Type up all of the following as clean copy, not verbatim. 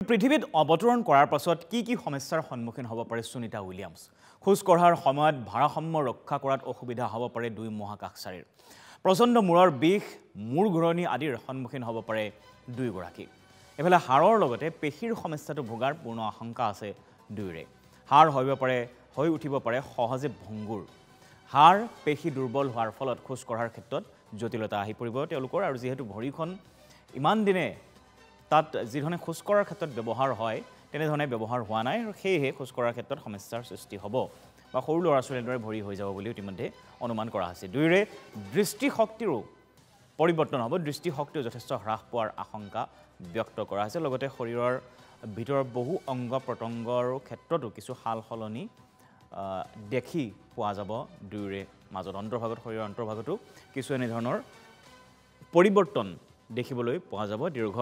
পৃথিৱীত অৱতৰণ কৰাৰ পাছত কি সমস্যাৰ সন্মুখীন হ'ব পাৰে সুনিতা উইলিয়ামছ খোজ কঢ়াৰ সময়ত ভাৰসাম্য ৰক্ষা কৰাত অসুবিধা হ'ব পাৰে দুই মহাকাশচাৰীৰ প্ৰচণ্ড মূৰৰ বিষ মূৰ ঘূৰণি আদিৰ সন্মুখীন হ'ব পাৰে দুয়োগৰাকী এফালে হাড়ৰ লগতে পেশীৰ সমস্যাটো ভোগাৰ পূৰ্ণ আশংকা আছে দুয়োৰে হাড় হৈ উঠিব পাৰে সহজে ভংগুৰ হাড় পেশী দুৰ্বল হোৱাৰ ফলত খোজ কঢ়াৰ ক্ষেত্ৰত জটিলতা আহি পৰিব তেওঁলোকৰ আৰু যেহেতু ভৰিখন ইমান দিনে তাত যিধৰণে খোজ কঢ়াৰ ক্ষেত্ৰত ব্যৱহাৰ হয় তেনেধৰণে ব্যৱহাৰ হোৱা নাই আৰু সেয়েহে খোজ কঢ়াৰ ক্ষেত্ৰত সমস্যাৰ সৃষ্টি হ'ব বা সৰু ল'ৰা ছোৱালীৰ দৰে ভৰি হৈ যাব বুলি ইতিমধ্যে অনুমান কৰা হৈছে দুয়োৰে দৃষ্টিশক্তিৰো পৰিৱৰ্তন হ'ব দৃষ্টিশক্তিও যথেষ্ট হ্ৰাস পোৱাৰ আশংকা ব্যক্ত কৰা হৈছে লগতে শৰীৰৰ ভিতৰৰ বহু অংগ প্ৰত্যংগৰ ক্ষেত্ৰতো কিছু সাল সলনি দেখি পোৱা যাব দুয়োৰে মাজত অন্তৰ্ভাগত শৰীৰৰ অন্তৰ্ভাগতো কিছু এনেধৰণৰ পৰিৱৰ্তন দেখিবলৈ পোৱা যাব দীৰ্ঘ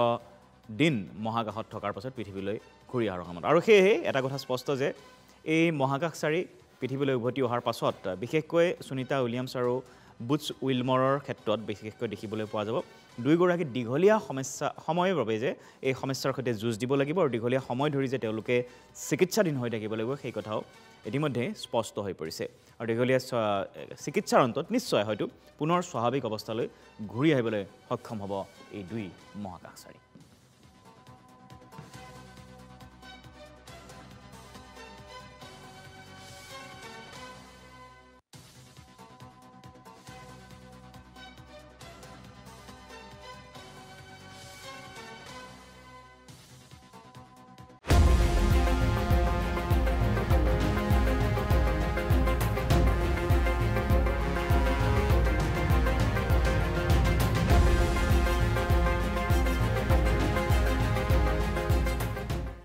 দিন মহাকাশত থকাৰ পাছত পৃথিৱীলৈ ঘূৰি অহাৰ সময়ত আৰু সেয়েহে এটা কথা স্পষ্ট যে এই মহাকাশচাৰী পৃথিৱীলৈ উভতি অহাৰ পাছত বিশেষকৈ সুনিতা উইলিয়ামছ আৰু বুটছ উইলমৰৰ ক্ষেত্ৰত বিশেষকৈ দেখিবলৈ পোৱা যাব দুয়োগৰাকী দীঘলীয়া সময়ৰ বাবে যে এই সমস্যাৰ সৈতে যুঁজ দিব লাগিব আৰু দীঘলীয়া সময় ধৰি যে তেওঁলোকে চিকিৎসাধীন হৈ থাকিব লাগিব সেই কথাও ইতিমধ্যে স্পষ্ট হৈ পৰিছে আৰু দীঘলীয়া চিকিৎসাৰ অন্তত নিশ্চয় হয়তো পুনৰ স্বাভাৱিক অৱস্থালৈ ঘূৰি আহিবলৈ সক্ষম হ'ব এই দুই মহাকাশচাৰী